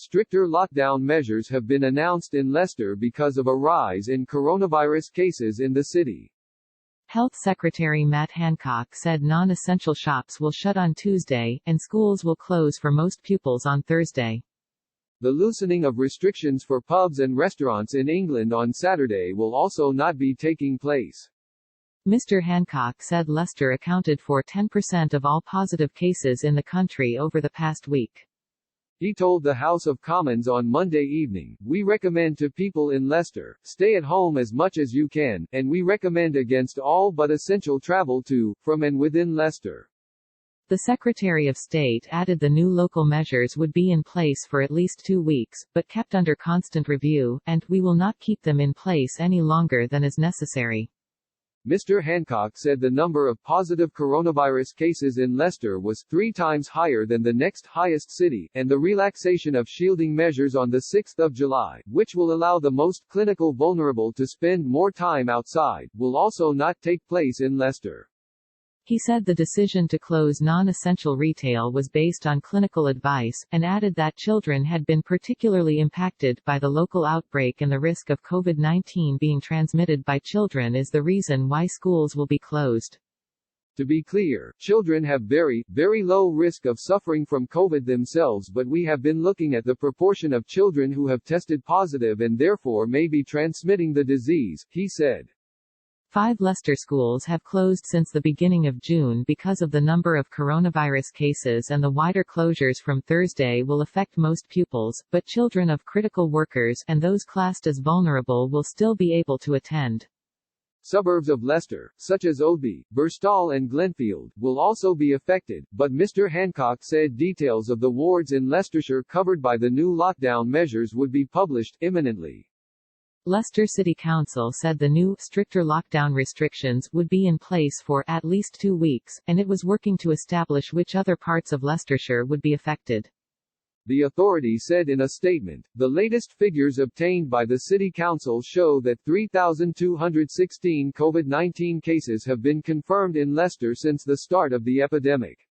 stricter lockdown measures have been announced in Leicester because of a rise in coronavirus cases in the city. Health Secretary Matt Hancock said non-essential shops will shut on Tuesday, and schools will close for most pupils on Thursday. The loosening of restrictions for pubs and restaurants in England on Saturday will also not be taking place. Mr. Hancock said Leicester accounted for 10% of all positive cases in the country over the past week. He told the House of Commons on Monday evening, "We recommend to people in Leicester, stay at home as much as you can, and we recommend against all but essential travel to, from and within Leicester." The Secretary of State added the new local measures would be in place for at least 2 weeks, but kept under constant review, and we will not keep them in place any longer than is necessary. Mr. Hancock said the number of positive coronavirus cases in Leicester was 3 times higher than the next highest city, and the relaxation of shielding measures on the 6th of July, which will allow the most clinical vulnerable to spend more time outside, will also not take place in Leicester. He said the decision to close non-essential retail was based on clinical advice, and added that children had been particularly impacted by the local outbreak and the risk of COVID-19 being transmitted by children is the reason why schools will be closed. To be clear, children have very, very low risk of suffering from COVID themselves, but we have been looking at the proportion of children who have tested positive and therefore may be transmitting the disease, he said. 5 Leicester schools have closed since the beginning of June because of the number of coronavirus cases, and the wider closures from Thursday will affect most pupils, but children of critical workers, and those classed as vulnerable will still be able to attend. Suburbs of Leicester, such as Oadby, Burstall and Glenfield, will also be affected, but Mr. Hancock said details of the wards in Leicestershire covered by the new lockdown measures would be published imminently. Leicester City Council said the new, stricter lockdown restrictions would be in place for at least 2 weeks, and it was working to establish which other parts of Leicestershire would be affected. The authority said in a statement, "The latest figures obtained by the City Council show that 3,216 COVID-19 cases have been confirmed in Leicester since the start of the epidemic.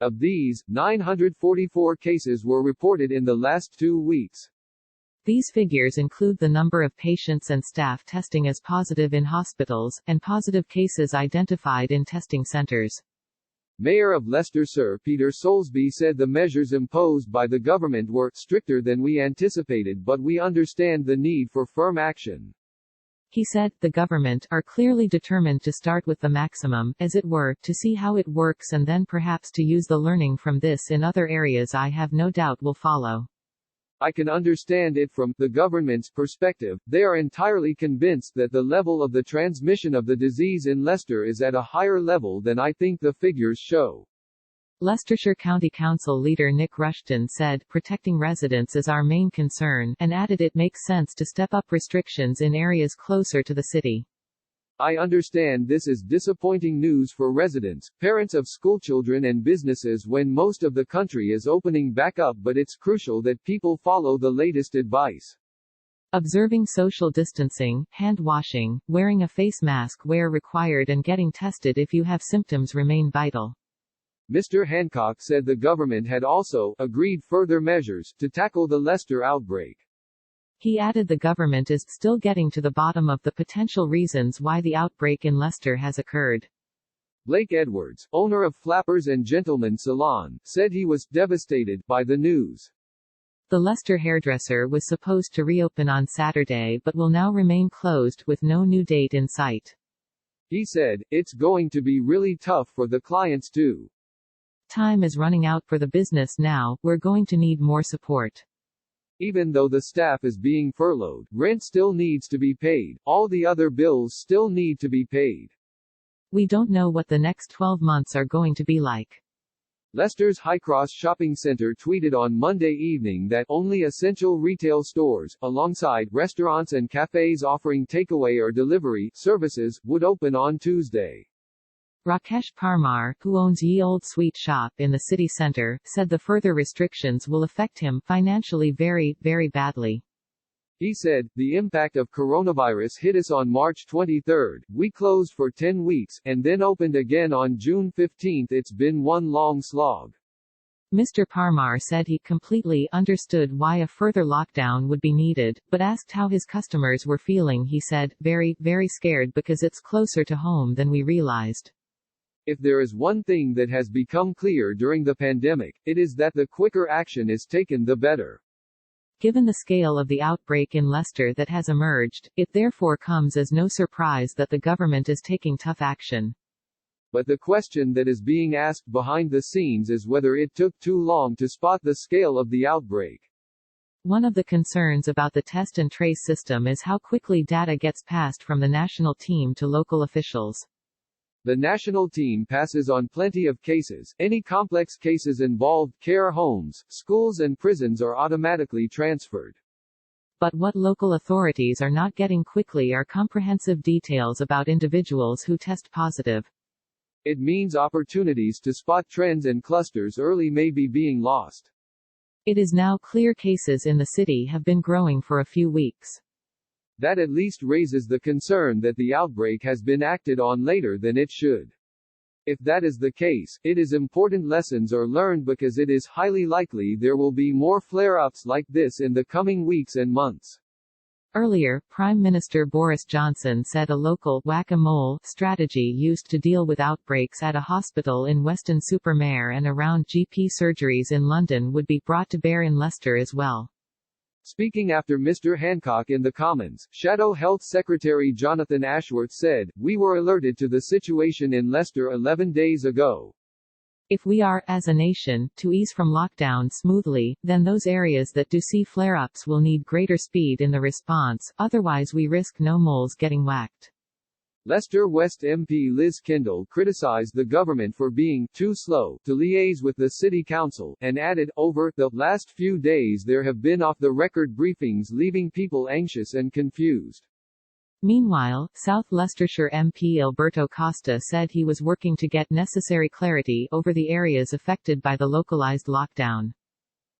Of these, 944 cases were reported in the last 2 weeks. These figures include the number of patients and staff testing as positive in hospitals, and positive cases identified in testing centres." Mayor of Leicester Sir Peter Soulsby said the measures imposed by the government were stricter than we anticipated, but we understand the need for firm action. He said, "The government are clearly determined to start with the maximum, as it were, to see how it works and then perhaps to use the learning from this in other areas I have no doubt will follow. I can understand it from the government's perspective. They are entirely convinced that the level of the transmission of the disease in Leicester is at a higher level than I think the figures show." Leicestershire County Council leader Nick Rushton said, "Protecting residents is our main concern," and added it makes sense to step up restrictions in areas closer to the city. "I understand this is disappointing news for residents, parents of schoolchildren and businesses when most of the country is opening back up, but it's crucial that people follow the latest advice. Observing social distancing, hand washing, wearing a face mask where required and getting tested if you have symptoms remain vital." Mr. Hancock said the government had also agreed further measures to tackle the Leicester outbreak. He added the government is still getting to the bottom of the potential reasons why the outbreak in Leicester has occurred. Blake Edwards, owner of Flappers and Gentlemen Salon, said he was devastated by the news. The Leicester hairdresser was supposed to reopen on Saturday but will now remain closed with no new date in sight. He said, "It's going to be really tough for the clients too. Time is running out for the business now, we're going to need more support. Even though the staff is being furloughed, rent still needs to be paid, all the other bills still need to be paid. We don't know what the next 12 months are going to be like." Leicester's Highcross Shopping Centre tweeted on Monday evening that only essential retail stores, alongside restaurants and cafes offering takeaway or delivery services, would open on Tuesday. Rakesh Parmar, who owns Ye Old Sweet Shop in the city centre, said the further restrictions will affect him financially very, very badly. He said, "The impact of coronavirus hit us on March 23. We closed for 10 weeks, and then opened again on June 15. It's been one long slog. Mr. Parmar said he completely understood why a further lockdown would be needed, but asked how his customers were feeling. He said, very, very scared because it's closer to home than we realized. If there is one thing that has become clear during the pandemic, it is that the quicker action is taken, the better. Given the scale of the outbreak in Leicester that has emerged, it therefore comes as no surprise that the government is taking tough action. But the question that is being asked behind the scenes is whether it took too long to spot the scale of the outbreak. One of the concerns about the test and trace system is how quickly data gets passed from the national team to local officials. The national team passes on plenty of cases. Any complex cases involved care homes, schools and prisons are automatically transferred. But what local authorities are not getting quickly are comprehensive details about individuals who test positive. It means opportunities to spot trends and clusters early may be being lost. It is now clear cases in the city have been growing for a few weeks. That at least raises the concern that the outbreak has been acted on later than it should. If that is the case, it is important lessons are learned because it is highly likely there will be more flare-ups like this in the coming weeks and months. Earlier, Prime Minister Boris Johnson said a local whack-a-mole strategy used to deal with outbreaks at a hospital in Weston-super-Mare and around GP surgeries in London would be brought to bear in Leicester as well. Speaking after Mr. Hancock in the Commons, Shadow Health Secretary Jonathan Ashworth said, "We were alerted to the situation in Leicester 11 days ago. If we are, as a nation, to ease from lockdown smoothly, then those areas that do see flare-ups will need greater speed in the response, otherwise we risk no moles getting whacked." Leicester West MP Liz Kendall criticized the government for being too slow to liaise with the city council, and added, "Over the last few days there have been off-the-record briefings leaving people anxious and confused." Meanwhile, South Leicestershire MP Alberto Costa said he was working to get necessary clarity over the areas affected by the localized lockdown.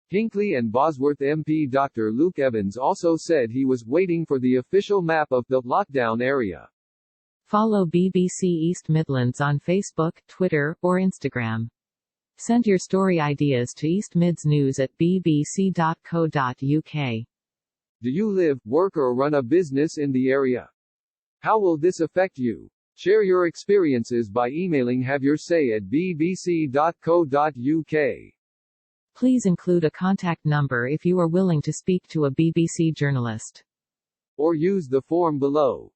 Hinckley and Bosworth MP Dr. Luke Evans also said he was waiting for the official map of the lockdown area. Follow BBC East Midlands on Facebook, Twitter, or Instagram. Send your story ideas to eastmidsnews@bbc.co.uk. Do you live, work or run a business in the area? How will this affect you? Share your experiences by emailing haveyoursay@bbc.co.uk. Please include a contact number if you are willing to speak to a BBC journalist. Or use the form below.